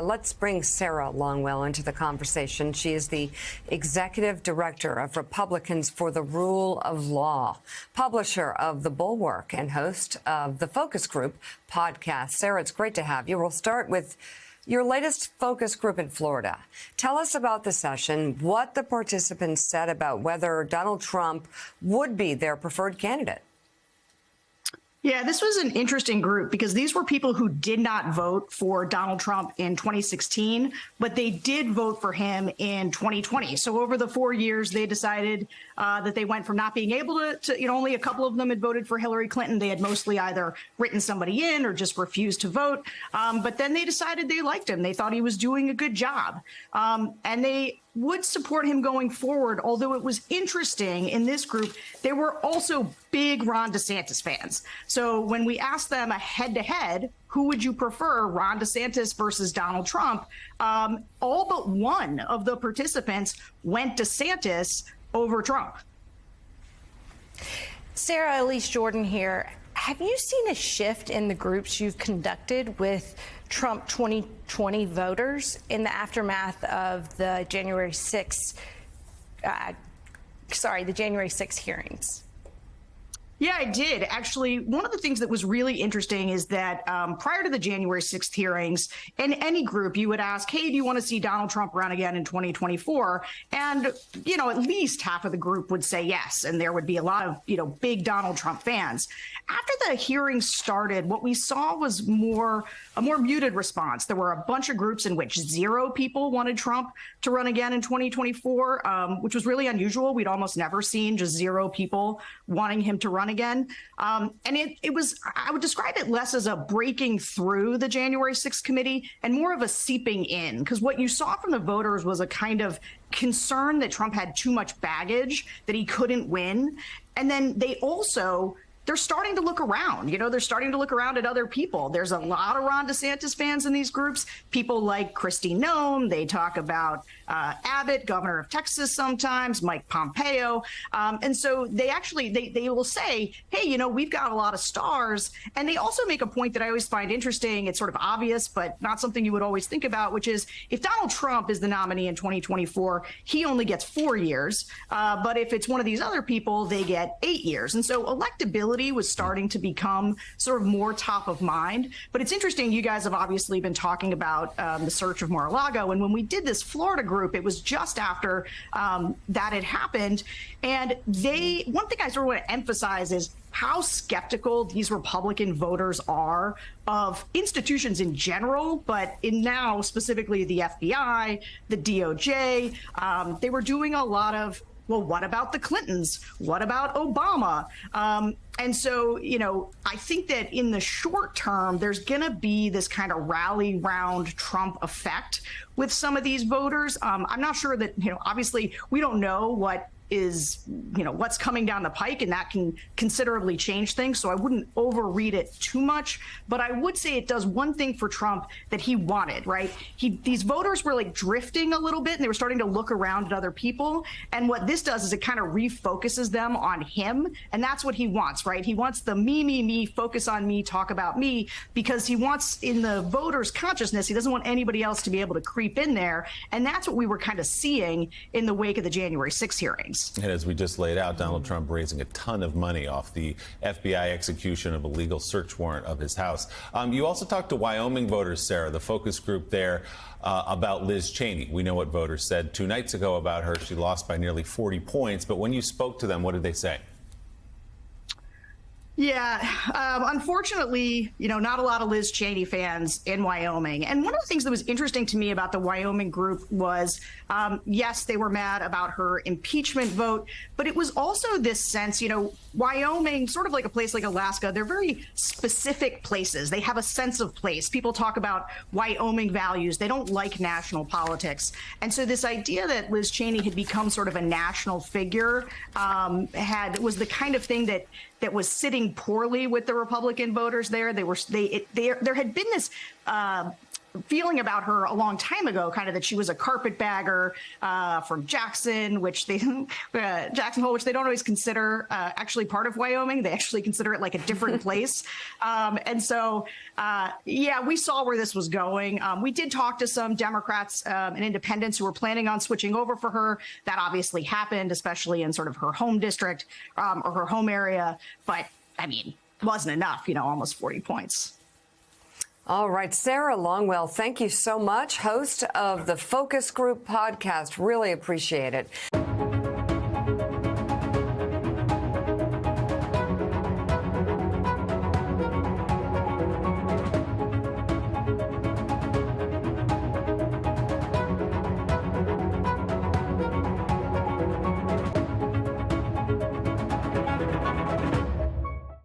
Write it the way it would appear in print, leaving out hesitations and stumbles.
Let's bring Sarah Longwell into the conversation. She is the executive director of Republicans for the Rule of Law, publisher of The Bulwark, and host of the Focus Group podcast. Sarah, it's great to have you. We'll start with your latest focus group in Florida. Tell us about the session, what the participants said about whether Donald Trump would be their preferred candidate. Yeah, this was an interesting group because these were people who did not vote for Donald Trump in 2016, but they did vote for him in 2020. So over the 4 years, they decided that they went from not being able to, only a couple of them had voted for Hillary Clinton. They had mostly either written somebody in or just refused to vote. But then they decided they liked him. They thought he was doing a good job. And they would support him going forward, although it was interesting in this group, they were also big Ron DeSantis fans. So when we asked them a head-to-head, who would you prefer, Ron DeSantis versus Donald Trump, all but one of the participants went DeSantis over Trump. Sarah Elise Jordan here. Have you seen a shift in the groups you've conducted with Trump 2020 voters in the aftermath of the January 6th hearings? Yeah, I did. Actually, one of the things that was really interesting is that prior to the January 6th hearings, in any group, you would ask, hey, do you want to see Donald Trump run again in 2024? And, at least half of the group would say yes. And there would be a lot of, big Donald Trump fans. After the hearings started, what we saw was a more muted response. There were a bunch of groups in which 0 people wanted Trump to run again in 2024, which was really unusual. We'd almost never seen just 0 people wanting him to run again. And it was, I would describe it less as a breaking through the January 6th committee and more of a seeping in, because what you saw from the voters was a kind of concern that Trump had too much baggage, that he couldn't win. And then they're starting to look around. They're starting to look around at other people. There's a lot of Ron DeSantis fans in these groups. People like Kristi Noem. They talk about Abbott, governor of Texas sometimes, Mike Pompeo. And so they will say, hey, we've got a lot of stars. And they also make a point that I always find interesting. It's sort of obvious, but not something you would always think about, which is if Donald Trump is the nominee in 2024, he only gets 4 years. But if it's one of these other people, they get 8 years. And so electability was starting to become sort of more top of mind. But it's interesting, you guys have obviously been talking about the search of Mar-a-Lago. And when we did this Florida group, it was just after that had happened. And one thing I sort of want to emphasize is how skeptical these Republican voters are of institutions in general, but now specifically the FBI, the DOJ. They were doing a lot of, well, what about the Clintons? What about Obama? And so, I think that in the short term, there's going to be this kind of rally round Trump effect with some of these voters. I'm not sure that, obviously we don't know what is, what's coming down the pike, and that can considerably change things. So I wouldn't overread it too much, but I would say it does one thing for Trump that he wanted, right? These voters were like drifting a little bit and they were starting to look around at other people. And what this does is it kind of refocuses them on him. And that's what he wants, right? He wants the me, focus on me, talk about me, because he wants in the voters' consciousness, he doesn't want anybody else to be able to creep in there. And that's what we were kind of seeing in the wake of the January 6th hearings. And as we just laid out, Donald Trump raising a ton of money off the FBI execution of a legal search warrant of his house. You also talked to Wyoming voters, Sarah, the focus group there, about Liz Cheney. We know what voters said 2 nights ago about her. She lost by nearly 40 points. But when you spoke to them, what did they say? Yeah, unfortunately, not a lot of Liz Cheney fans in Wyoming. And one of the things that was interesting to me about the Wyoming group was, yes, they were mad about her impeachment vote, but it was also this sense, Wyoming, sort of like a place like Alaska, they're very specific places. They have a sense of place. People talk about Wyoming values. They don't like national politics. And so this idea that Liz Cheney had become sort of a national figure was the kind of thing that was sitting poorly with the Republican voters there. There had been this feeling about her a long time ago, kind of that she was a carpetbagger from Jackson, which they Jacksonville, which they don't always consider actually part of Wyoming. They actually consider it like a different place. And so, yeah, we saw where this was going. We did talk to some Democrats and independents who were planning on switching over for her. That obviously happened, especially in sort of her home district or her home area. But I mean, wasn't enough, almost 40 points. All right, Sarah Longwell, thank you so much. Host of the Focus Group podcast. Really appreciate it.